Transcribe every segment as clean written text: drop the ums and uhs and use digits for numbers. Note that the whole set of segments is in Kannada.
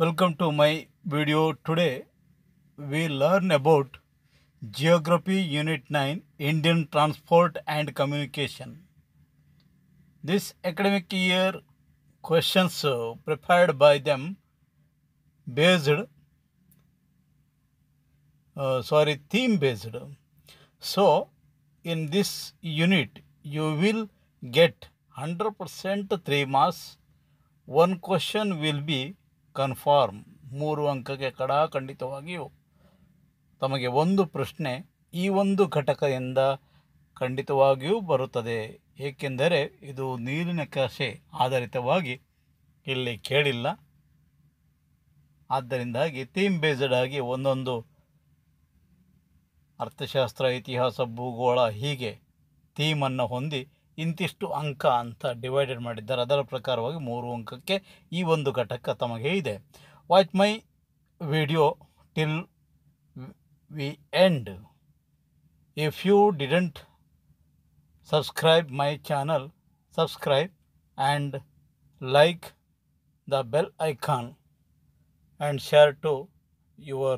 Welcome to my video. Today we learn about Geography Unit 9 Indian Transport and Communication. This academic year questions prepared by them based theme based. So in this unit you will get 100% 3 marks. One question will be confirm 3 ಅಂಕಕ್ಕೆ ಖಂಡಿತವಾಗಿಯೂ ತಮಗೆ ಒಂದು ಪ್ರಶ್ನೆ ಈ ಒಂದು ಘಟಕದಿಂದ ಖಂಡಿತವಾಗಿಯೂ ಬರುತ್ತದೆ. ಏಕೆಂದರೆ ಇದು ನೀಲನಕಾಶೆ ಆಧಾರಿತವಾಗಿ ಇಲ್ಲಿ ಕೇಳಿಲ್ಲ. ಆದ್ದರಿಂದಾಗಿ ಥೀಮ್ ಬೇಸ್ಡ್ ಆಗಿ ಒಂದೊಂದು ಅರ್ಥಶಾಸ್ತ್ರ, ಇತಿಹಾಸ, ಭೂಗೋಳ ಹೀಗೆ ಥೀಮನ್ನು ಹೊಂದಿ ಇಂತಿಷ್ಟು ಅಂಕ ಅಂತ ಡಿವೈಡೆಡ್ ಮಾಡಿದ್ದಾರೆ. ಅದರ ಪ್ರಕಾರವಾಗಿ 3 ಅಂಕಕ್ಕೆ ಈ ಒಂದು ಘಟಕ ತಮಗೆ ಇದೆ. Watch my video till the end. If you didn't subscribe my channel, subscribe and like the bell icon and share to your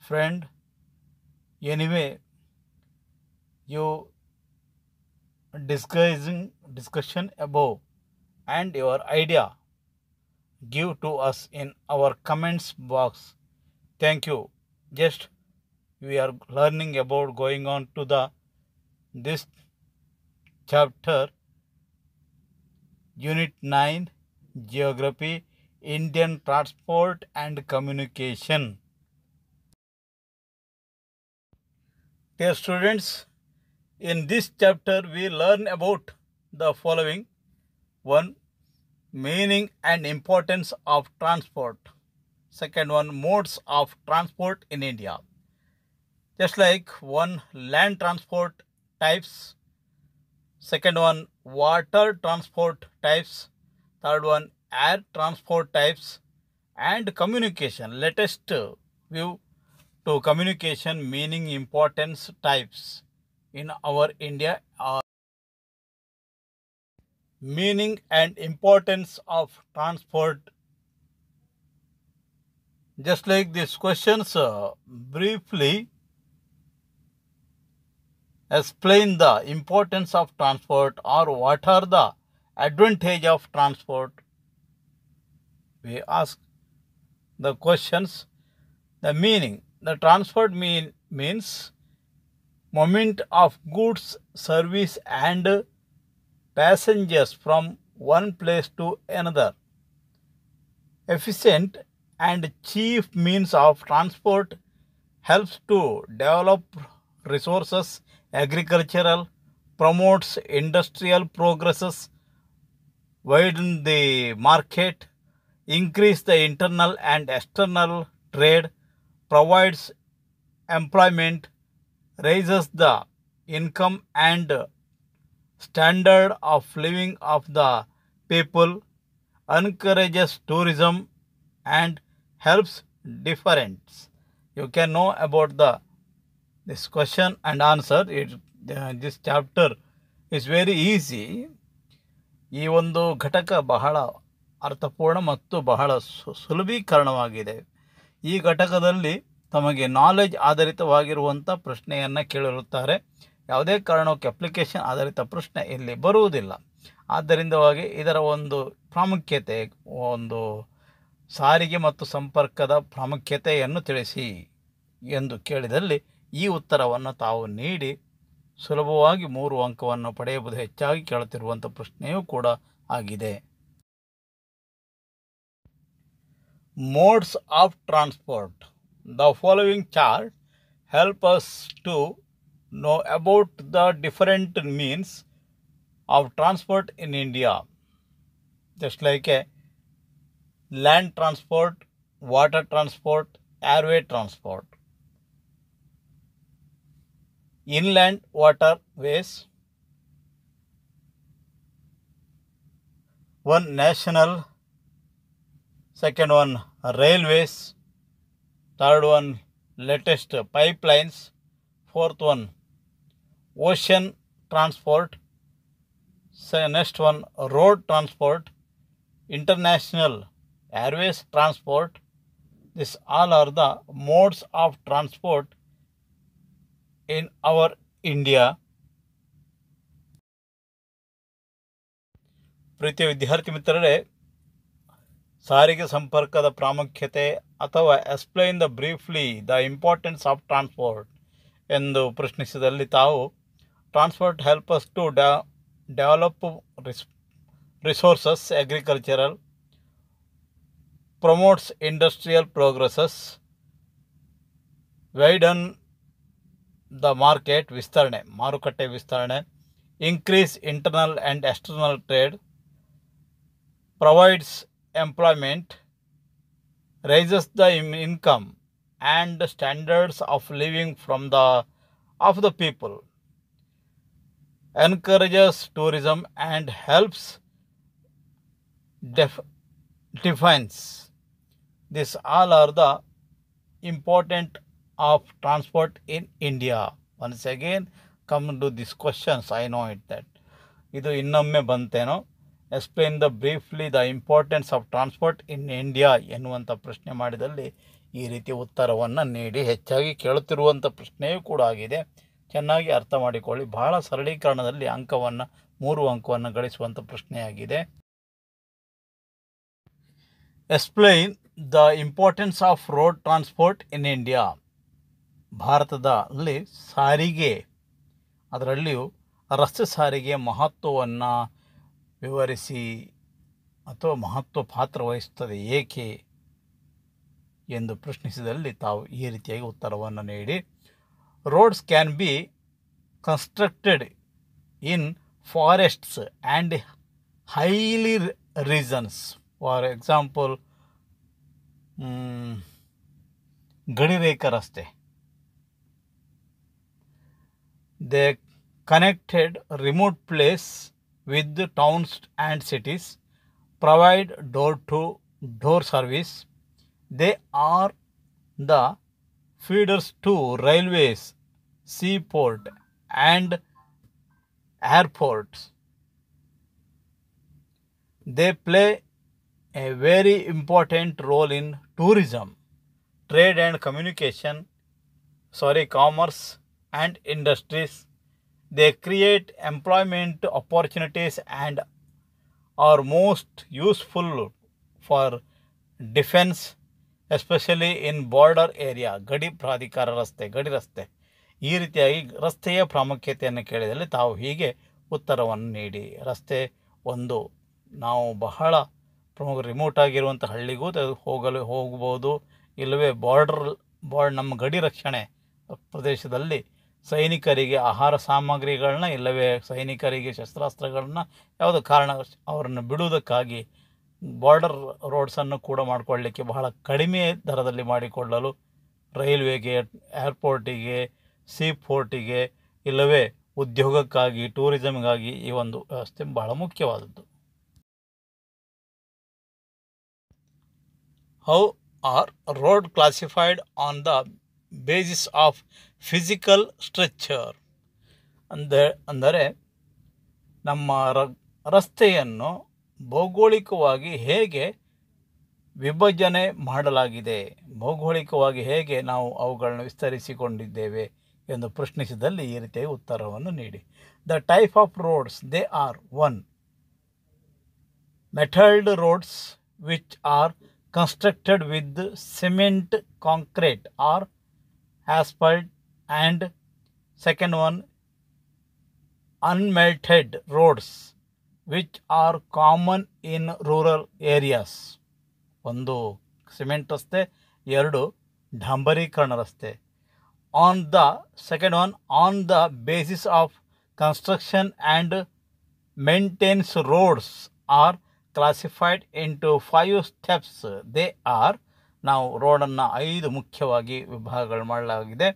friend. Anyway, you discussion above and your idea give to us in our comments box. Thank you. Just we are learning about going on to this chapter Unit 9 Geography Indian Transport and Communication. Dear students, in this chapter we learn about the following. 1. Meaning and importance of transport. Second one, modes of transport in India. Just like 1, land transport types. Second one, water transport types. Third one, air transport types. And communication. Latest view to communication, meaning, importance, types in our India. Meaning and importance of transport. Just like these questions, briefly explain the importance of transport or what are the advantage of transport. We ask the questions. The meaning. The transport means movement of goods, service and passengers from one place to another. Efficient and cheap means of transport helps to develop resources, agricultural, promotes industrial progresses, widen the market, increase the internal and external trade, provides employment, raises the income and standard of living of the people, encourages tourism and helps difference. You can know about this question and answer. This chapter is very easy. ಈ ಒಂದು ಘಟಕ ಬಹಳ ಅರ್ಥಪೂರ್ಣ ಮತ್ತು ಬಹಳ ಸುಲಭೀಕರಣವಾಗಿದೆ. ಈ ಘಟಕದಲ್ಲಿ ತಮಗೆ ನಾಲೆಜ್ ಆಧಾರಿತವಾಗಿರುವಂಥ ಪ್ರಶ್ನೆಯನ್ನು ಕೇಳಿರುತ್ತಾರೆ. ಯಾವುದೇ ಕಾರಣಕ್ಕೆ ಅಪ್ಲಿಕೇಶನ್ ಆಧಾರಿತ ಪ್ರಶ್ನೆ ಇಲ್ಲಿ ಬರುವುದಿಲ್ಲ. ಆದ್ದರಿಂದವಾಗಿ ಇದರ ಒಂದು ಪ್ರಾಮುಖ್ಯತೆ, ಒಂದು ಸಾರಿಗೆ ಮತ್ತು ಸಂಪರ್ಕದ ಪ್ರಾಮುಖ್ಯತೆಯನ್ನು ತಿಳಿಸಿ ಎಂದು ಕೇಳಿದಲ್ಲಿ ಈ ಉತ್ತರವನ್ನು ತಾವು ನೀಡಿ ಸುಲಭವಾಗಿ 3 ಅಂಕವನ್ನು ಪಡೆಯಬಹುದು. ಹೆಚ್ಚಾಗಿ ಕೇಳುತ್ತಿರುವಂಥ ಪ್ರಶ್ನೆಯೂ ಕೂಡ ಆಗಿದೆ. Modes of transport. The following chart help us to know about the different means of transport in India. Just like a land transport, water transport, airway transport. Inland waterways. 1, national. Second one, railways. Third one, latest pipelines. Fourth one, ocean transport. Next one, road transport, international airways transport. These all are the modes of transport in our India. ಪ್ರೀತಿಯ ವಿದ್ಯಾರ್ಥಿ ಮಿತ್ರರೇ, ಸಾರಿಗೆ ಸಂಪರ್ಕದ ಪ್ರಾಮುಖ್ಯತೆ ಅಥವಾ explain the briefly the importance of transport ಎಂದು ಪ್ರಶ್ನಿಸಿದಲ್ಲಿ ತಾವು transport help us to develop resources agricultural, promotes industrial progresses, widen the market ವಿಸ್ತರಣೆ, ಮಾರುಕಟ್ಟೆ ವಿಸ್ತರಣೆ, increase internal and external trade, provides employment, raises the income and standards of living of the people, encourages tourism and helps defines. These all are the important of transport in India. Once again come to these questions. I know it that ಇದು ಇನ್ನೊಮ್ಮೆ ಬಂತೇನೋ. Explain the briefly the importance of transport in India ಎನ್ನುವಂಥ ಪ್ರಶ್ನೆ ಮಾಡಿದಲ್ಲಿ ಈ ರೀತಿ ಉತ್ತರವನ್ನು ನೀಡಿ. ಹೆಚ್ಚಾಗಿ ಕೇಳುತ್ತಿರುವಂಥ ಪ್ರಶ್ನೆಯೂ ಕೂಡ ಆಗಿದೆ. ಚೆನ್ನಾಗಿ ಅರ್ಥ ಮಾಡಿಕೊಳ್ಳಿ. ಬಹಳ ಸರಳೀಕರಣದಲ್ಲಿ 3 ಅಂಕವನ್ನು ಗಳಿಸುವಂಥ ಪ್ರಶ್ನೆಯಾಗಿದೆ. Explain the importance of road transport in India. ಭಾರತದಲ್ಲಿ ಸಾರಿಗೆ, ಅದರಲ್ಲಿಯೂ ರಸ್ತೆ ಸಾರಿಗೆ ಮಹತ್ವವನ್ನು ವಿವರಿಸಿ ಅಥವಾ ಮಹತ್ವ ಪಾತ್ರ ವಹಿಸುತ್ತದೆ ಏಕೆ ಎಂದು ಪ್ರಶ್ನಿಸಿದಲ್ಲಿ ತಾವು ಈ ರೀತಿಯಾಗಿ ಉತ್ತರವನ್ನು ನೀಡಿ. Roads can be constructed in forests and highly reasons. For example, ಗಡಿರೇಖಾ ರಸ್ತೆ. They connected remote place with towns and cities, provide door-to-door service. They are the feeders to railways, seaport and airports. They play a very important role in tourism, trade and commerce and industries. They create employment opportunities and are most useful for defense, especially in border area. ಗಡಿ ಪ್ರಾಧಿಕಾರ ರಸ್ತೆ, ಗಡಿ ರಸ್ತೆ. ಈ ರೀತಿಯಾಗಿ ರಸ್ತೆಯ ಪ್ರಾಮುಖ್ಯತೆಯನ್ನು ಕೇಳಿದಲ್ಲಿ ತಾವು ಹೀಗೆ ಉತ್ತರವನ್ನು ನೀಡಿ. ರಸ್ತೆ ಒಂದು, ನಾವು ಬಹಳ ಪ್ರಮುಖ ರಿಮೋಟ್ ಆಗಿರುವಂಥ ಹಳ್ಳಿಗೂ ಹೋಗ್ಬೋದು, ಇಲ್ಲವೇ ನಮ್ಮ ಗಡಿ ರಕ್ಷಣೆ ಪ್ರದೇಶದಲ್ಲಿ ಸೈನಿಕರಿಗೆ ಆಹಾರ ಸಾಮಗ್ರಿಗಳನ್ನ, ಇಲ್ಲವೇ ಸೈನಿಕರಿಗೆ ಶಸ್ತ್ರಾಸ್ತ್ರಗಳನ್ನ ಯಾವುದೋ ಕಾರಣ ಅವರನ್ನು ಬಿಡುವುದಕ್ಕಾಗಿ ಬಾರ್ಡರ್ ರೋಡ್ಸನ್ನು ಕೂಡ ಮಾಡಿಕೊಳ್ಳಲಿಕ್ಕೆ ಬಹಳ ಕಡಿಮೆ ದರದಲ್ಲಿ ಮಾಡಿಕೊಳ್ಳಲು ರೈಲ್ವೆಗೆ, ಏರ್ಪೋರ್ಟಿಗೆ, ಸೀಪೋರ್ಟಿಗೆ, ಇಲ್ಲವೇ ಉದ್ಯೋಗಕ್ಕಾಗಿ, ಟೂರಿಸಮ್ಗಾಗಿ ಈ ಒಂದು ವ್ಯವಸ್ಥೆ ಬಹಳ ಮುಖ್ಯವಾದದ್ದು. How are road classified on the basis of physical structure. ಅಂದರೆ ನಮ್ಮ ರಸ್ತೆಯನ್ನು ಭೌಗೋಳಿಕವಾಗಿ ಹೇಗೆ ವಿಭಜನೆ ಮಾಡಲಾಗಿದೆ, ಭೌಗೋಳಿಕವಾಗಿ ಹೇಗೆ ನಾವು ಅವುಗಳನ್ನು ವಿಸ್ತರಿಸಿಕೊಂಡಿದ್ದೇವೆ ಎಂದು ಪ್ರಶ್ನಿಸಿದಲ್ಲಿ ಈ ರೀತಿಯ ಉತ್ತರವನ್ನು ನೀಡಿ. The type of roads they are: 1. metalled roads which are constructed with cement, concrete or asphalt, and second one, unmelted roads which are common in rural areas. ಒಂದು ಸಿಮೆಂಟ್ ರಸ್ತೆ, 2 ಡಾಂಬರೀಕರಣ ರಸ್ತೆ. Second one, on the basis of construction and maintenance, roads are classified into 5 steps. They are, ನಾವು ರೋಡನ್ನು 5 ಮುಖ್ಯವಾಗಿ ವಿಭಾಗಗಳು ಮಾಡಲಾಗಿದೆ.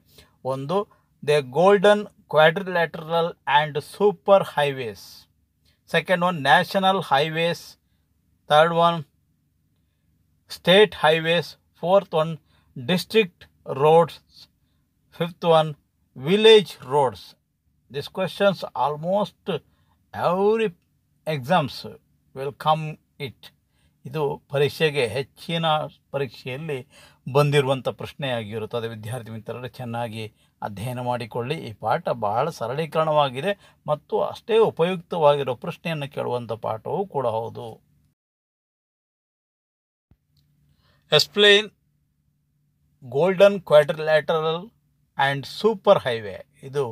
1, the golden quadrilateral and super highways. Second one, national highways. Third one, state highways. 4th one, district roads. 5th one, village roads. These questions almost every exams will come it. ಇದು ಪರೀಕ್ಷೆಗೆ ಹೆಚ್ಚಿನ ಪರೀಕ್ಷೆಯಲ್ಲಿ ಬಂದಿರುವಂಥ ಪ್ರಶ್ನೆಯಾಗಿರುತ್ತದೆ. ವಿದ್ಯಾರ್ಥಿ ಮಿತ್ರರೇ, ಚೆನ್ನಾಗಿ ಅಧ್ಯಯನ ಮಾಡಿಕೊಳ್ಳಿ. ಈ ಪಾಠ ಬಹಳ ಸರಳೀಕರಣವಾಗಿದೆ ಮತ್ತು ಅಷ್ಟೇ ಉಪಯುಕ್ತವಾಗಿರೋ ಪ್ರಶ್ನೆಯನ್ನು ಕೇಳುವಂಥ ಪಾಠವೂ ಕೂಡ ಹೌದು. Explain golden quadrilateral and super highway. ಇದು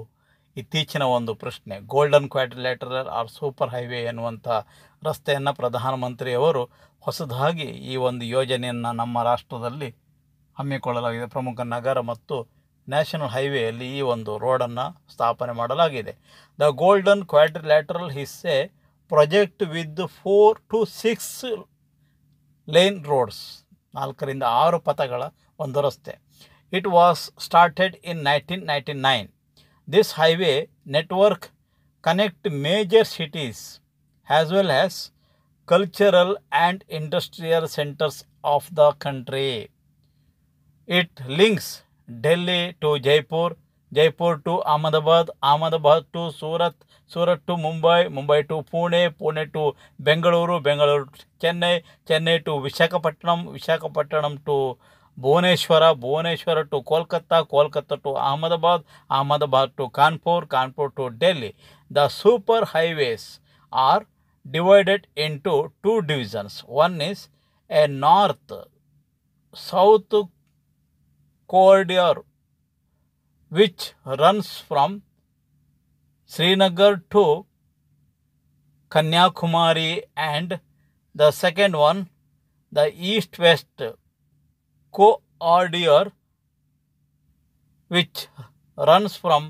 ಇತ್ತೀಚಿನ ಒಂದು ಪ್ರಶ್ನೆ. Golden quadrilateral or super highway ಎನ್ನುವಂಥ ರಸ್ತೆಯನ್ನು ಪ್ರಧಾನಮಂತ್ರಿಯವರು ಹೊಸದಾಗಿ ಈ ಒಂದು ಯೋಜನೆಯನ್ನು ನಮ್ಮ ರಾಷ್ಟ್ರದಲ್ಲಿ ಹಮ್ಮಿಕೊಳ್ಳಲಾಗಿದೆ. ಪ್ರಮುಖ ನಗರ ಮತ್ತು ನ್ಯಾಷನಲ್ ಹೈವೇಯಲ್ಲಿ ಈ ಒಂದು ರೋಡನ್ನು ಸ್ಥಾಪನೆ ಮಾಡಲಾಗಿದೆ. The golden quadrilateral is a project with 4 to 6 lane roads. 4 ರಿಂದ 6 ಪಥಗಳ ಒಂದು ರಸ್ತೆ. It was started in 1999. This highway network connect major cities as well as cultural and industrial centers of the country. It links Delhi to Jaipur, Jaipur to Ahmedabad, Ahmedabad to Surat, Surat to Mumbai, Mumbai to Pune, Pune to Bengaluru, Bengaluru to Chennai, Chennai to Visakhapatnam, Visakhapatnam to Bhubaneswara, Bhubaneswara to Kolkata, Kolkata to Ahmedabad, Ahmedabad to Kanpur, Kanpur to Delhi. The super highways are divided into 2 divisions. One is a north-south corridor which runs from Srinagar to Kanyakumari, and the second one, the east-west corridor which runs from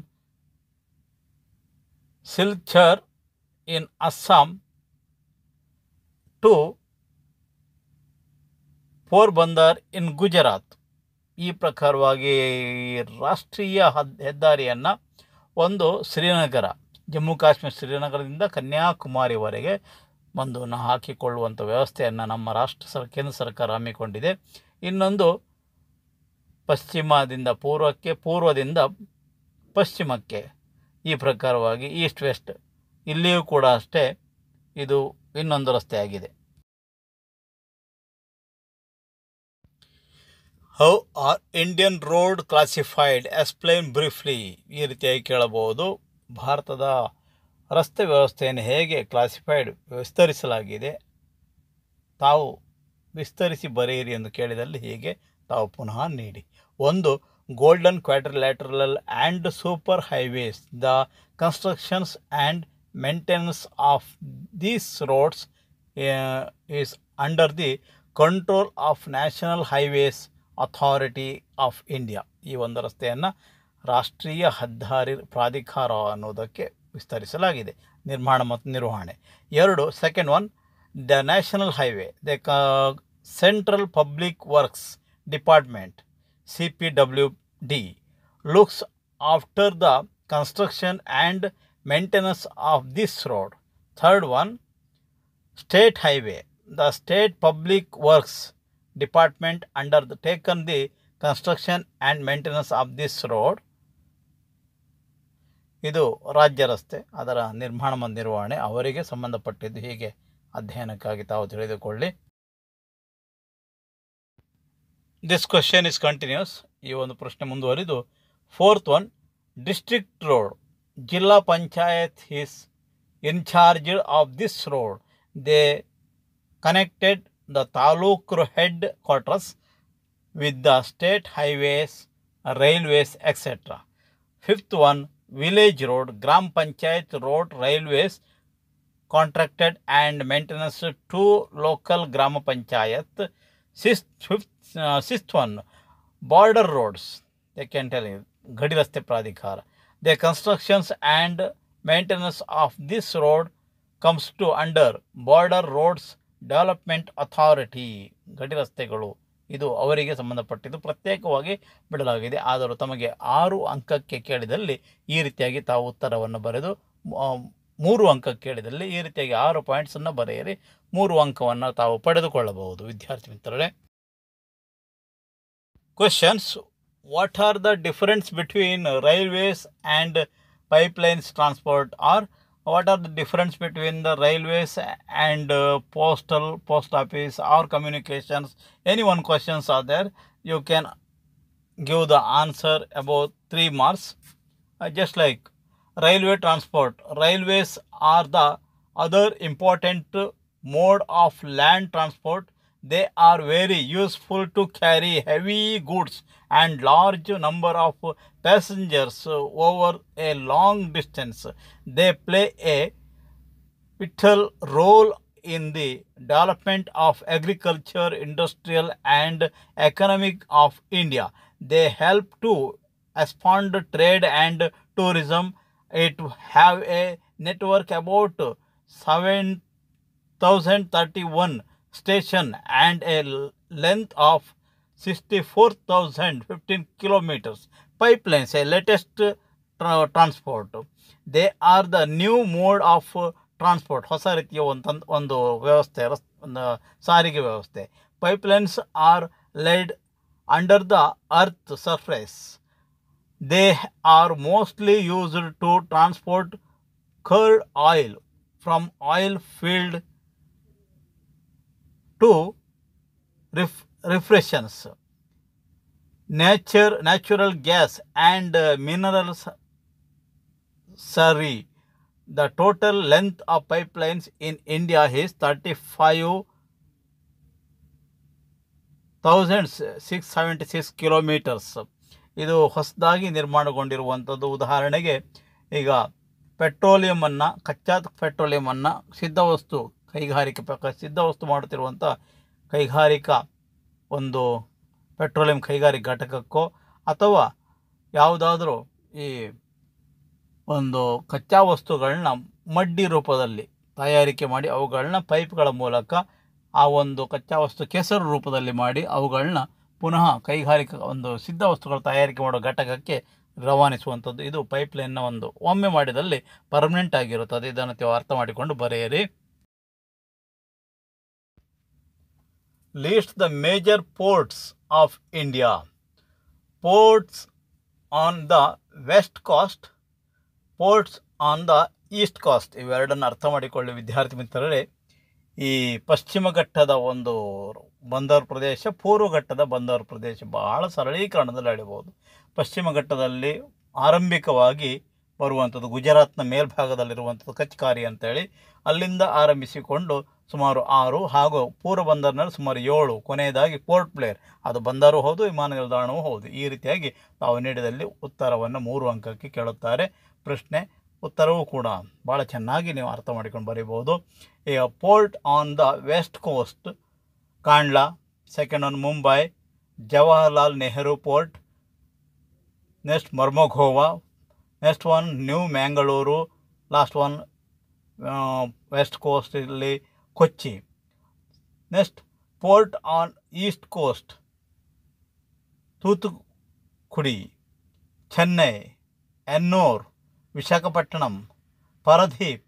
Silchar in Assam to Porbandar in Gujarat. ಈ ಪ್ರಕಾರವಾಗಿ ರಾಷ್ಟ್ರೀಯ ಹೆದ್ದಾರಿಯನ್ನು ಒಂದು ಶ್ರೀನಗರ, ಜಮ್ಮು ಕಾಶ್ಮೀರ ಶ್ರೀನಗರದಿಂದ ಕನ್ಯಾಕುಮಾರಿವರೆಗೆ ಒಂದು ಹಾಕಿಕೊಳ್ಳುವಂಥ ವ್ಯವಸ್ಥೆಯನ್ನು ನಮ್ಮ ಕೇಂದ್ರ ಸರ್ಕಾರ ಹಮ್ಮಿಕೊಂಡಿದೆ. ಇನ್ನೊಂದು ಪಶ್ಚಿಮದಿಂದ ಪೂರ್ವಕ್ಕೆ, ಪೂರ್ವದಿಂದ ಪಶ್ಚಿಮಕ್ಕೆ, ಈ ಪ್ರಕಾರವಾಗಿ ಈಸ್ಟ್ ವೆಸ್ಟ್. ಇಲ್ಲಿಯೂ ಕೂಡ ಅಷ್ಟೇ ಇದು ಇನ್ನೊಂದು ರಸ್ತೆಯಾಗಿದೆ. How are Indian road classified? Explain briefly. ಈ ರೀತಿಯಾಗಿ ಕೇಳಬಹುದು. ಭಾರತದ ರಸ್ತೆ ವ್ಯವಸ್ಥೆಯನ್ನು ಹೇಗೆ ಕ್ಲಾಸಿಫೈಡ್ ವಿಸ್ತರಿಸಲಾಗಿದೆ, ತಾವು ವಿಸ್ತರಿಸಿ ಬರೆಯಿರಿ ಎಂದು ಕೇಳಿದಲ್ಲಿ ಹೀಗೆ ತಾವು ಪುನಃ ನೀಡಿ. 1. Golden quadrilateral and super highways. The constructions and maintenance of these roads is under the control of national highways authority of India. ಈ ಒಂದು ರಸ್ತೆಯನ್ನು ರಾಷ್ಟ್ರೀಯ ಹೆದ್ದಾರಿ ಪ್ರಾಧಿಕಾರ ಅನ್ನೋದಕ್ಕೆ ವಿಸ್ತರಿಸಲಾಗಿದೆ, ನಿರ್ಮಾಣ ಮತ್ತು ನಿರ್ವಹಣೆ. 2. Second one, the national highway. The central public works department CPWD looks after the construction and maintenance of this road. Third one, state highway. The state public works department undertaken the construction and maintenance of this road. ಇದು ರಾಜ್ಯ ರಸ್ತೆ, ಅದರ ನಿರ್ಮಾಣ ಮತ್ತು ನಿರ್ವಹಣೆ ಅವರಿಗೆ ಸಂಬಂಧಪಟ್ಟಿದ್ದು. ಹೀಗೆ ಅಧ್ಯಯನಕ್ಕಾಗಿ ತಾವು ತಿಳಿದುಕೊಳ್ಳಿ. This question is continues. ಈ ಒಂದು ಪ್ರಶ್ನೆ ಮುಂದುವರಿದು. 4th one, district road. Zilla panchayat is in charge of this road. They connected the taluk headquarters with the state highways, railways etcetera. 5th one, village road. ಗ್ರಾಮ panchayat road, railways contracted and maintenance to local Grama Panchayat. 6th one, border roads. They can tell you, Gadi Raste Pradhikara. The constructions and maintenance of this road comes to under Border Roads Development Authority. Gadi Rastegalu. ಇದು ಅವರಿಗೆ ಸಂಬಂಧಪಟ್ಟಿದ್ದು, ಪ್ರತ್ಯೇಕವಾಗಿ ಬಿಡಲಾಗಿದೆ. ಆದರೂ ತಮಗೆ 6 ಅಂಕಕ್ಕೆ ಕೇಳಿದಲ್ಲಿ ಈ ರೀತಿಯಾಗಿ ತಾವು ಉತ್ತರವನ್ನು ಬರೆದು, 3 ಅಂಕ ಕೇಳಿದಲ್ಲಿ ಈ ರೀತಿಯಾಗಿ 6 ಪಾಯಿಂಟ್ಸನ್ನು ಬರೆಯಿರಿ. 3 ಅಂಕವನ್ನು ತಾವು ಪಡೆದುಕೊಳ್ಳಬಹುದು. ವಿದ್ಯಾರ್ಥಿ ಮಿತ್ರರೇ, questions. What are the difference between railways and pipelines transport? Or What are the difference between the railways and post office or communications? Any one questions are there, you can give the answer about 3 marks. Just like railway transport, railways are the other important mode of land transport. They are very useful to carry heavy goods and large number of passengers over a long distance. They play a pivotal role in the development of agriculture, industrial and economic of India. They help to expand trade and tourism. It have a network about 7,031 station and a length of 64,015 kilometers. Pipelines, a latest transport. They are the new mode of transport, ಹೊಸ ರೀತಿಯ ಒಂದು ವ್ಯವಸ್ಥೆ, ಒಂದು ಸಾರಿಗೆ ವ್ಯವಸ್ಥೆ. Pipelines are laid under the earth surface. They are mostly used to transport crude oil from oil field to refreshments, natural gas and minerals. Sorry, the total length of pipelines in India is 35,676 kilometers. ಇದು ಹೊಸದಾಗಿ ನಿರ್ಮಾಣಗೊಂಡಿರುವಂಥದ್ದು. ಉದಾಹರಣೆಗೆ ಈಗ ಪೆಟ್ರೋಲಿಯಮನ್ನು, ಕಚ್ಚಾ ಪೆಟ್ರೋಲಿಯಮನ್ನು ಸಿದ್ಧವಸ್ತು ಸಿದ್ಧವಸ್ತು ಮಾಡುತ್ತಿರುವಂಥ ಕೈಗಾರಿಕಾ ಒಂದು ಪೆಟ್ರೋಲಿಯಂ ಕೈಗಾರಿಕಾ ಘಟಕಕ್ಕೋ ಅಥವಾ ಯಾವುದಾದ್ರೂ ಈ ಒಂದು ಕಚ್ಚಾ ವಸ್ತುಗಳನ್ನ ಮಡ್ಡಿ ರೂಪದಲ್ಲಿ ತಯಾರಿಕೆ ಮಾಡಿ ಅವುಗಳನ್ನ ಪೈಪ್ಗಳ ಮೂಲಕ ಆ ಒಂದು ಕಚ್ಚಾ ವಸ್ತು ಕೆಸರು ರೂಪದಲ್ಲಿ ಮಾಡಿ ಅವುಗಳನ್ನ ಪುನಃ ಕೈಗಾರಿಕಾ ಒಂದು ಸಿದ್ಧ ವಸ್ತುಗಳ ತಯಾರಿಕೆ ಮಾಡೋ ಘಟಕಕ್ಕೆ ರವಾನಿಸುವಂಥದ್ದು. ಇದು ಪೈಪ್ಲೈನ್ನ ಒಂದು ಒಮ್ಮೆ ಮಾಡಿದಲ್ಲಿ ಪರ್ಮನೆಂಟ್ ಆಗಿರುತ್ತದೆ. ಇದನ್ನು ನೀವು ಅರ್ಥ ಮಾಡಿಕೊಂಡು ಬರೆಯಿರಿ. List the major ports of India. Ports on the west coast, ports on the east coast. ಇವೆರಡನ್ನು ಅರ್ಥ ಮಾಡಿಕೊಳ್ಳಿ ವಿದ್ಯಾರ್ಥಿ ಮಿತ್ರರೇ. ಈ ಪಶ್ಚಿಮ ಘಟ್ಟದ ಒಂದು ಬಂದರು ಪ್ರದೇಶ, ಪೂರ್ವ ಘಟ್ಟದ ಬಂದರು ಪ್ರದೇಶ ಬಹಳ ಸರಳೀಕರಣದಲ್ಲಿ ಅಳೆಯಬಹುದು. ಪಶ್ಚಿಮ ಘಟ್ಟದಲ್ಲಿ ಆರಂಭಿಕವಾಗಿ ಬರುವಂಥದ್ದು ಗುಜರಾತ್ನ ಮೇಲ್ಭಾಗದಲ್ಲಿರುವಂಥದ್ದು ಕಚ್ಕಾರಿ ಅಂತೇಳಿ, ಅಲ್ಲಿಂದ ಆರಂಭಿಸಿಕೊಂಡು ಸುಮಾರು 6 ಹಾಗೂ ಪೂರ್ವ ಬಂದರಿನಲ್ಲಿ ಸುಮಾರು 7, ಕೊನೆಯದಾಗಿ ಪೋರ್ಟ್ ಬ್ಲೇರ್, ಅದು ಬಂದರು ಹೌದು, ವಿಮಾನ ನಿಲ್ದಾಣವೂ ಹೌದು. ಈ ರೀತಿಯಾಗಿ ತಾವು ನೀಡಿದಲ್ಲಿ ಉತ್ತರವನ್ನು 3 ಅಂಕಕ್ಕೆ ಕೇಳುತ್ತಾರೆ. ಪ್ರಶ್ನೆ ಉತ್ತರವೂ ಕೂಡ ಭಾಳ ಚೆನ್ನಾಗಿ ನೀವು ಅರ್ಥ ಮಾಡಿಕೊಂಡು ಬರೀಬೋದು. ಈಗ port on the west coast, Kandla. Second one Mumbai, Jawaharlal Nehru port. Next Marmagao. Next one New Mangalore. Last one west coast ಇಲ್ಲಿ Kochi. Next port on east coast, Thoothukudi, Chennai, Ennore, Visakhapatnam, Paradip,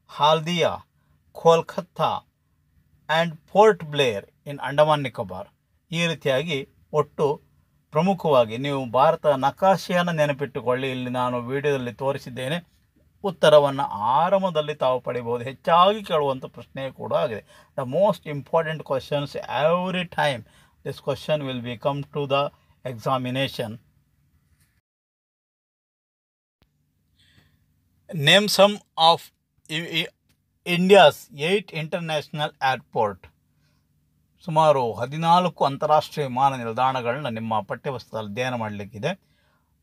Haldia, Kolkata and Port Blair in Andaman Nicobar. ಈ ರೀತಿಯಾಗಿ ಒಟ್ಟು ಪ್ರಮುಖವಾಗಿ ನೀವು ಭಾರತ ನಕಾಶೆಯನ್ನು ನೆನಪಿಟ್ಟುಕೊಳ್ಳಿ. ಇಲ್ಲಿ ನಾನು ವಿಡಿಯೋದಲ್ಲಿ ತೋರಿಸಿದ್ದೇನೆ. ಉತ್ತರವನ್ನು ಆರಂಭದಲ್ಲಿ ತಾವು ಪಡಿಬೋದು. ಹೆಚ್ಚಾಗಿ ಕೇಳುವಂಥ ಪ್ರಶ್ನೆ ಕೂಡ ಆಗಿದೆ. The most important questions every time this question will be come to the examination. Name some of India's 8 international airport. ಸುಮಾರು 14 ಅಂತಾರಾಷ್ಟ್ರೀಯ ವಿಮಾನ ನಿಲ್ದಾಣಗಳನ್ನ ನಿಮ್ಮ ಪಠ್ಯವಸ್ತುದಲ್ಲಿ ಅಧ್ಯಯನ ಮಾಡಲಿಕ್ಕಿದೆ.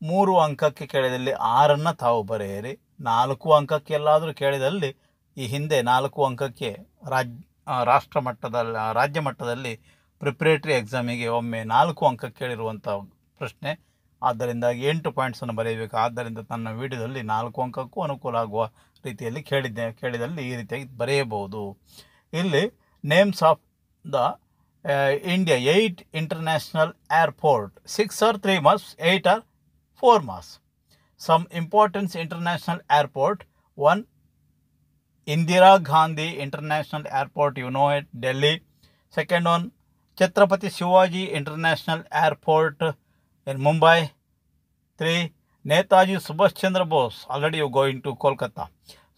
3 ಅಂಕಕ್ಕೆ ಕೇಳಿದಲ್ಲಿ 6 ತಾವು ಬರೆಯಿರಿ. 4 ಅಂಕಕ್ಕೆ ಎಲ್ಲಾದರೂ ಕೇಳಿದಲ್ಲಿ, ಈ ಹಿಂದೆ 4 ಅಂಕಕ್ಕೆ ರಾಜ್ಯ ಮಟ್ಟದಲ್ಲಿ ಪ್ರಿಪ್ರೇಟರಿ ಎಕ್ಸಾಮಿಗೆ ಒಮ್ಮೆ 4 ಅಂಕಕ್ಕೆ ಕೇಳಿರುವಂಥ ಪ್ರಶ್ನೆ. ಆದ್ದರಿಂದ 8 ಪಾಯಿಂಟ್ಸನ್ನು ಬರೆಯಬೇಕು. ಆದ್ದರಿಂದ ನನ್ನ ವಿಡಿಯೋದಲ್ಲಿ 4 ಅಂಕಕ್ಕೂ ಅನುಕೂಲ ಆಗುವ ರೀತಿಯಲ್ಲಿ ಕೇಳಿದಲ್ಲಿ ಈ ರೀತಿಯಾಗಿ ಬರೆಯಬಹುದು. ಇಲ್ಲಿ names of the India 8 international airport. 6 or 3 marks, 8 or 4 marks. Some important international airport. 1, Indira Gandhi International Airport, you know it, Delhi. Second one, Chhatrapati Shivaji International Airport in Mumbai. 3, Netaji Subhash Chandra Bose, already you going to Kolkata.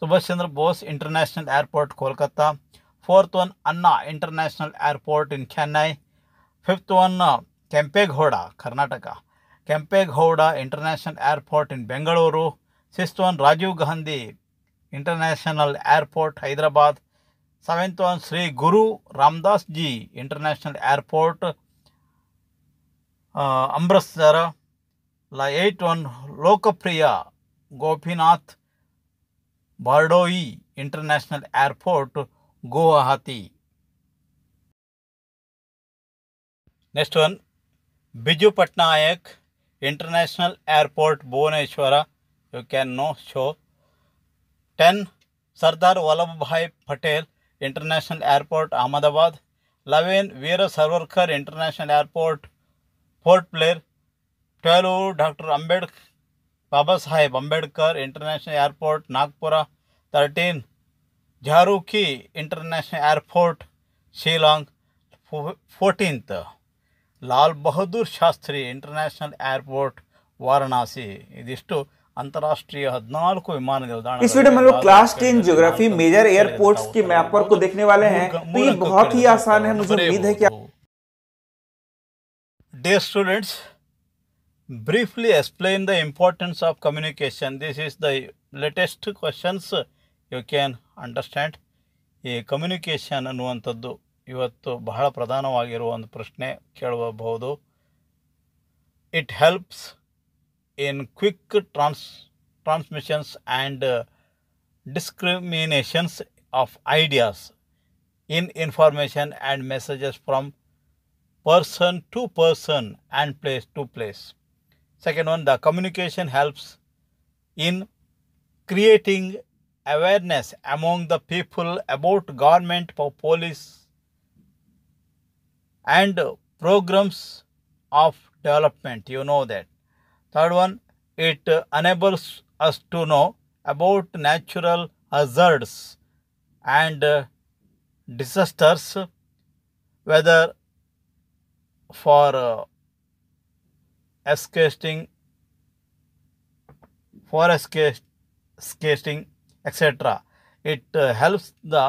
Subhash Chandra Bose International Airport, Kolkata. Fourth one, Anna International Airport in Chennai. Fifth one, Kempegowda, Karnataka. Kempegowda International Airport in Bengaluru. Sixth one, Rajiv Gandhi International Airport, Hyderabad. Seventh one, Sri Guru Ramdas Ji International Airport, Amritsar. Eighth one, Lokapriya Gopinath Bardoi International Airport, Guwahati. Next one, Biju Patnaik International Airport, Bhubaneswara. You can know show. 10. Sardar Vallabhbhai Patel International Airport, Ahmedabad. 11. Veera Savarkar International Airport, Port Blair. 12. Dr. Baba Saheb Ambedkar International Airport, Nagpura. 13. Jharukhi International Airport, Shillong. 14th. Lal Bahadur Shastri International Airport, Varanasi. इदिಷ್ಟು अंतर्राष्ट्रीय 14 विमान। इस वीडियो में लोग क्लास 10 ज्योग्राफी मेजर एयरपोर्ट्स के मैप पर को देखने वाले हैं। तो ये बहुत ही आसान है, मुझे उम्मीद है कि Dear students, briefly explain the importance of communication. This is the latest questions you can understand. ಈ ಕಮ್ಯುನಿಕೇಷನ್ ಅನ್ನುವಂಥದ್ದು ಇವತ್ತು ಬಹಳ ಪ್ರಧಾನವಾಗಿರುವ ಒಂದು ಪ್ರಶ್ನೆ ಕೇಳಬಹುದು. It helps in quick transmissions and discriminations of ideas in information and messages from person to person and place to place. Second one, the communication helps in creating awareness among the people about government, police and programs of development. You know that. Third one, it enables us to know about natural hazards and disasters, whether for escaping, etc. It helps the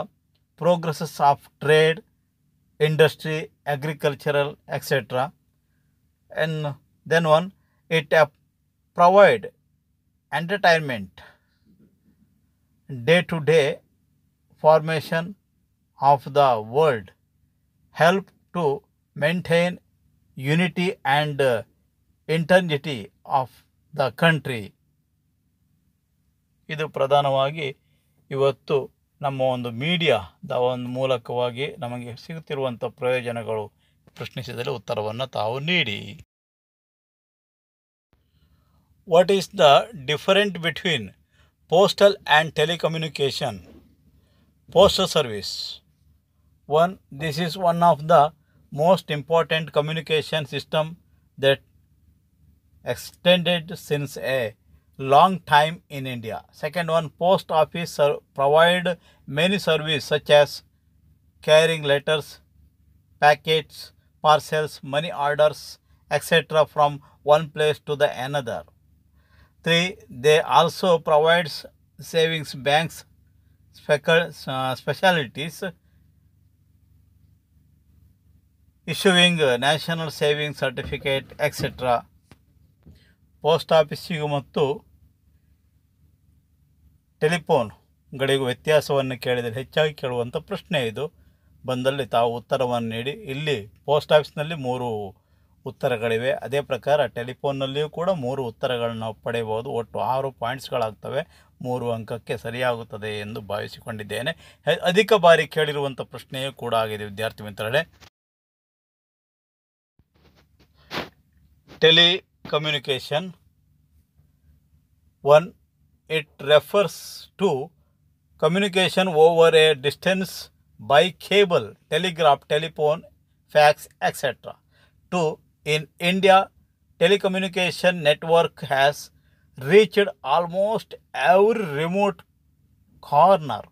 progresses of trade, industry, agricultural, etc. And then one, it provide entertainment, day-to-day formation of the world, help to maintain unity and integrity of the country. ಇದು ಪ್ರಧಾನವಾಗಿ ಇವತ್ತು ನಮ್ಮ ಒಂದು ಮೀಡಿಯಾದ ಒಂದು ಮೂಲಕವಾಗಿ ನಮಗೆ ಸಿಗುತ್ತಿರುವಂಥ ಪ್ರಯೋಜನಗಳು. ಪ್ರಶ್ನಿಸಿದರೆ ಉತ್ತರವನ್ನು ತಾವು ನೀಡಿ. What is the difference between postal and telecommunication? Postal service. One, this is one of the most important communication system that extended since a long time in India. Second one, post office provide many services such as carrying letters, packets, parcels, money orders, etc. from one place to the another. 3. They also provides savings banks, specialties, issuing national savings certificate, etc. Post ಆಫೀಸಿಗೂ ಮತ್ತು ಟೆಲಿಫೋನ್ಗಳಿಗೂ ವ್ಯತ್ಯಾಸವನ್ನು ಕೇಳಿದರೆ ಹೆಚ್ಚಾಗಿ ಕೇಳುವಂಥ ಪ್ರಶ್ನೆ ಇದು. ಬಂದಲ್ಲಿ ತಾವು ಉತ್ತರವನ್ನು ನೀಡಿ. ಇಲ್ಲಿ ಪೋಸ್ಟ್ ಆಫೀಸ್ನಲ್ಲಿ 3 ಉತ್ತರಗಳಿವೆ. ಅದೇ ಪ್ರಕಾರ ಟೆಲಿಫೋನ್ನಲ್ಲಿಯೂ ಕೂಡ 3 ಉತ್ತರಗಳನ್ನು ನಾವು ಪಡೆಯಬಹುದು. ಒಟ್ಟು 6 ಪಾಯಿಂಟ್ಸ್ಗಳಾಗ್ತವೆ. 3 ಅಂಕಕ್ಕೆ ಸರಿಯಾಗುತ್ತದೆ ಎಂದು ಭಾವಿಸಿಕೊಂಡಿದ್ದೇನೆ. ಅಧಿಕ ಬಾರಿ ಕೇಳಿರುವಂಥ ಪ್ರಶ್ನೆಯೂ ಕೂಡ ಆಗಿದೆ ವಿದ್ಯಾರ್ಥಿ ಮಿತ್ರರೇ. Telecommunication. 1. It refers to communication over a distance by cable, telegraph, telephone, fax, etc. 2. In India, telecommunication network has reached almost every remote corner.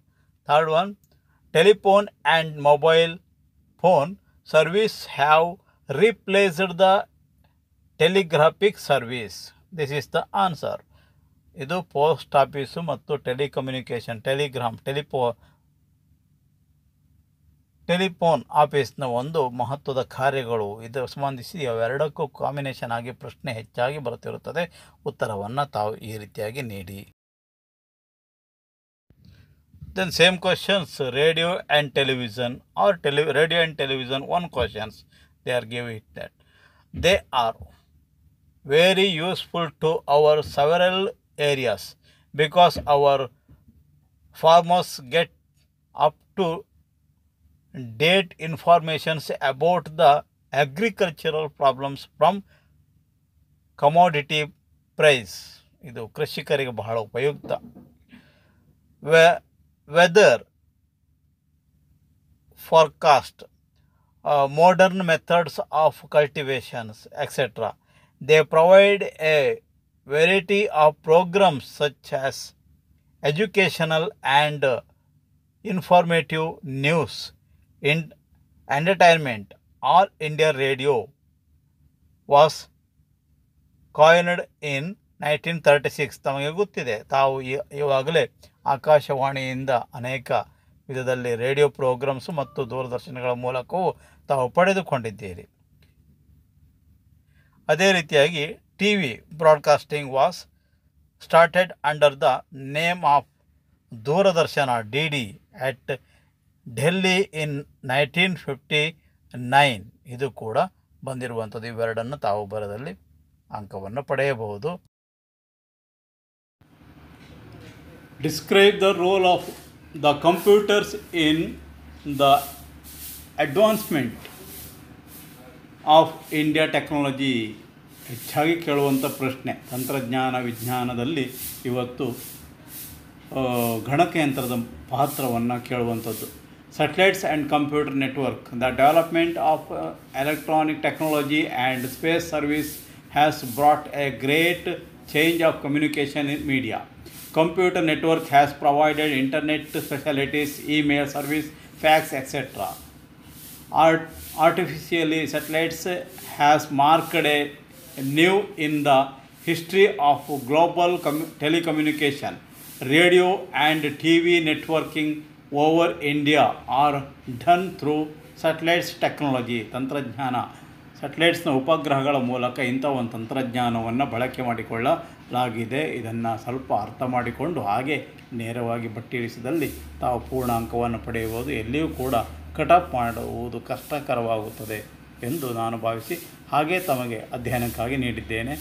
Third one, telephone and mobile phone service have replaced the telegraphic service. This is the answer. ಇದು ಪೋಸ್ಟ್ ಆಫೀಸು ಮತ್ತು ಟೆಲಿಕಮ್ಯುನಿಕೇಷನ್ ಟೆಲಿಫೋನ್ ಆಫೀಸ್ನ ಒಂದು ಮಹತ್ವದ ಕಾರ್ಯಗಳು. ಇದರ ಸಂಬಂಧಿಸಿ ಅವೆರಡಕ್ಕೂ ಕಾಂಬಿನೇಷನ್ ಆಗಿ ಪ್ರಶ್ನೆ ಹೆಚ್ಚಾಗಿ ಬರುತ್ತಿರುತ್ತದೆ. ಉತ್ತರವನ್ನು ತಾವು ಈ ರೀತಿಯಾಗಿ ನೀಡಿ. Then same questions, radio and television or radio and television, one questions they are giving that. They are very useful to our several areas because our farmers get up to date informations about the agricultural problems from commodity price. ಇದು ಕೃಷಿಕರಿಗೆ ಬಹಳ ಉಪಯುಕ್ತ. Weather forecast, modern methods of cultivations, etc. They provide a variety of programs such as educational and informative news, entertainment. All India Radio was coined in 1936. ತಮಗೆ ಗೊತ್ತಿದೆ, ತಾವು ಇವಾಗಲೇ ಆಕಾಶವಾಣಿಯಿಂದ ಅನೇಕ ವಿಧದಲ್ಲಿ ರೇಡಿಯೋ ಪ್ರೋಗ್ರಾಮ್ಸ್ ಮತ್ತು ದೂರದರ್ಶನಗಳ ಮೂಲಕವೂ ತಾವು ಪಡೆದುಕೊಂಡಿದ್ದೀರಿ. ಅದೇ ರೀತಿಯಾಗಿ T V broadcasting was started under the name of Doordarshan DD at Delhi in 1959. ಇದು ಕೂಡ ಬಂದಿರುವಂಥದ್ದು. ಇವೆರಡನ್ನು ತಾವು ಬರದಲ್ಲಿ ಅಂಕವನ್ನು ಪಡೆಯಬಹುದು. Describe the role of the computers in the advancement of India technology. ಹೆಚ್ಚಾಗಿ ಕೇಳುವಂಥ ಪ್ರಶ್ನೆ. ತಂತ್ರಜ್ಞಾನ ವಿಜ್ಞಾನದಲ್ಲಿ ಇವತ್ತು ಗಣಕಯಂತ್ರದ ಪಾತ್ರವನ್ನು ಕೇಳುವಂಥದ್ದು. Satellites and computer network. The development of electronic technology and space service has brought a great change of communication in media. Computer network has provided internet facilities, email service, fax, etc. Artificially, satellites has marked a new in the history of global telecommunication. Radio and TV networking over India are done through satellites technology. ತಂತ್ರಜ್ಞಾನ, ಸ್ಯಾಟಲೈಟ್ಸ್ನ ಉಪಗ್ರಹಗಳ ಮೂಲಕ ಇಂಥ ಒಂದು ತಂತ್ರಜ್ಞಾನವನ್ನು ಬಳಕೆ ಮಾಡಿಕೊಳ್ಳಲಾಗಿದೆ. ಇದನ್ನು ಸ್ವಲ್ಪ ಅರ್ಥ ಮಾಡಿಕೊಂಡು ಹಾಗೆ ನೇರವಾಗಿ ಬಟ್ಟಿರಿಸಿದಲ್ಲಿ ತಾವು ಪೂರ್ಣಾಂಕವನ್ನು ಪಡೆಯಬಹುದು. ಎಲ್ಲಿಯೂ ಕೂಡ ಕಟಾಪ್ ಮಾಡುವುದು ಕಷ್ಟಕರವಾಗುತ್ತದೆ ಎಂದು ನಾನು ಭಾವಿಸಿ ಹಾಗೆ ತಮಗೆ ಅಧ್ಯಯನಕ್ಕಾಗಿ ನೀಡಿದ್ದೇನೆ.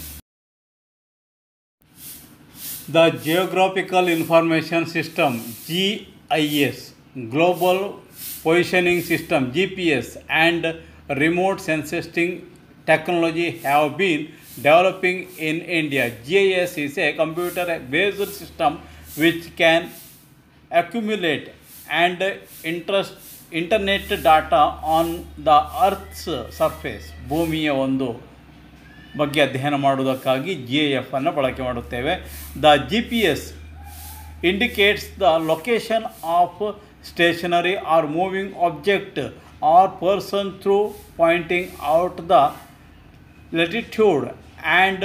The geographical information system GIS, Global Positioning System GPS and remote sensing technology have been developing in India. GIS is a computer-based system which can accumulate and internet data on the Earth's surface. ಭೂಮಿಯ ಒಂದು ಬಗ್ಗೆ ಅಧ್ಯಯನ ಮಾಡುವುದಕ್ಕಾಗಿ GIS ಅನ್ನು ಬಳಕೆ ಮಾಡುತ್ತೇವೆ. The GPS indicates the location of stationary or moving object or person through pointing out the latitude and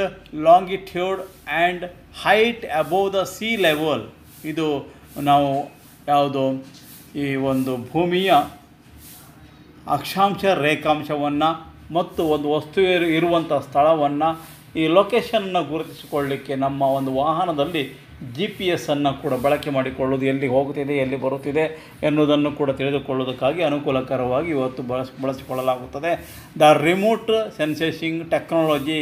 longitude and height above the sea level. ಇದು ನಾವು ಯಾವುದು ಈ ಒಂದು ಭೂಮಿಯ ಅಕ್ಷಾಂಶ ರೇಖಾಂಶವನ್ನು ಮತ್ತು ಒಂದು ವಸ್ತು ಇರುವಂಥ ಸ್ಥಳವನ್ನು ಈ ಲೊಕೇಶನನ್ನು ಗುರುತಿಸಿಕೊಳ್ಳಲಿಕ್ಕೆ ನಮ್ಮ ಒಂದು ವಾಹನದಲ್ಲಿ GPS ಅನ್ನು ಕೂಡ ಬಳಕೆ ಮಾಡಿಕೊಳ್ಳೋದು, ಎಲ್ಲಿ ಹೋಗುತ್ತಿದೆ ಎಲ್ಲಿ ಬರುತ್ತಿದೆ ಎನ್ನುವುದನ್ನು ಕೂಡ ತಿಳಿದುಕೊಳ್ಳೋದಕ್ಕಾಗಿ ಅನುಕೂಲಕರವಾಗಿ ಇವತ್ತು ಬಳಸಿಕೊಳ್ಳಲಾಗುತ್ತದೆ. The remote sensing technology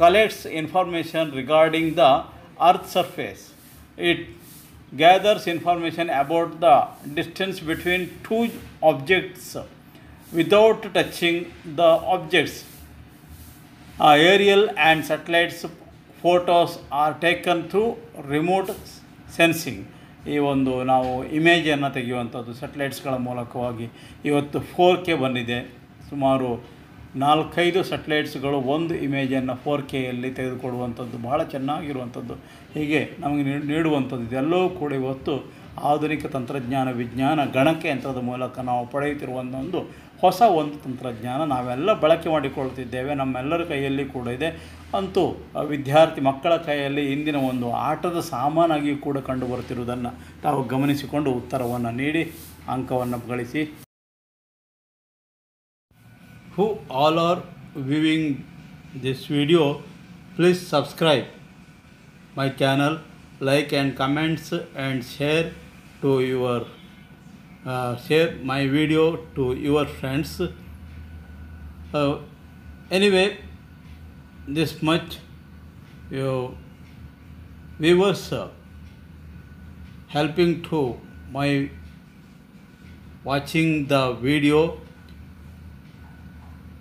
collects information regarding the Earth's surface. It gathers information about the distance between two objects without touching the objects. Aerial and satellites photos are taken through remote sensing. ಈ ಒಂದು ನಾವು ಇಮೇಜನ್ನು ತೆಗೆಯುವಂಥದ್ದು ಸ್ಯಾಟಲೈಟ್ಸ್ಗಳ ಮೂಲಕವಾಗಿ ಇವತ್ತು 4K ಬಂದಿದೆ. ಸುಮಾರು 4-5 ಸ್ಯಾಟಲೈಟ್ಸ್ಗಳು ಒಂದು ಇಮೇಜನ್ನು 4Kಯಲ್ಲಿ ತೆಗೆದುಕೊಡುವಂಥದ್ದು, ಬಹಳ ಚೆನ್ನಾಗಿರುವಂಥದ್ದು, ಹೀಗೆ ನಮಗೆ ನೀಡುವಂಥದ್ದು. ಇದೆಲ್ಲವೂ ಕೂಡ ಇವತ್ತು ಆಧುನಿಕ ತಂತ್ರಜ್ಞಾನ ವಿಜ್ಞಾನ ಗಣಕಯಂತ್ರದ ಮೂಲಕ ನಾವು ಪಡೆಯುತ್ತಿರುವಂಥ ಒಂದು ಹೊಸ ಒಂದು ತಂತ್ರಜ್ಞಾನ ನಾವೆಲ್ಲ ಬಳಕೆ ಮಾಡಿಕೊಳ್ತಿದ್ದೇವೆ, ನಮ್ಮೆಲ್ಲರ ಕೈಯಲ್ಲಿ ಕೂಡ ಇದೆ. ಅಂತೂ ವಿದ್ಯಾರ್ಥಿ ಮಕ್ಕಳ ಕೈಯಲ್ಲಿ ಇಂದಿನ ಒಂದು ಆಟದ ಸಾಮಾನಾಗಿ ಕೂಡ ಕಂಡುಬರುತ್ತಿರುವುದನ್ನು ತಾವು ಗಮನಿಸಿಕೊಂಡು ಉತ್ತರವನ್ನು ನೀಡಿ ಅಂಕವನ್ನು ಗಳಿಸಿ. Who all are viewing this video, please subscribe my channel, like and comments and share my video to your friends. Anyway, this much viewers helping to my watching the video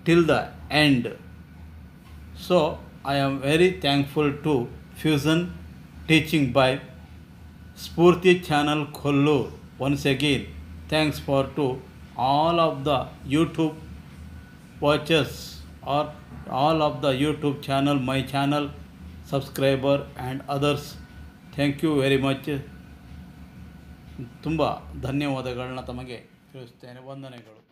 till the end. So I am very thankful to Fusion Teaching by Spurti Channel Kollur. Once again, thanks for to all of the YouTube watchers or all of the YouTube channel, my channel subscriber and others. Thank you very much. ತುಂಬ ಧನ್ಯವಾದಗಳನ್ನ ತಮಗೆ ತಿಳಿಸ್ತೇನೆ. ವಂದನೆಗಳು.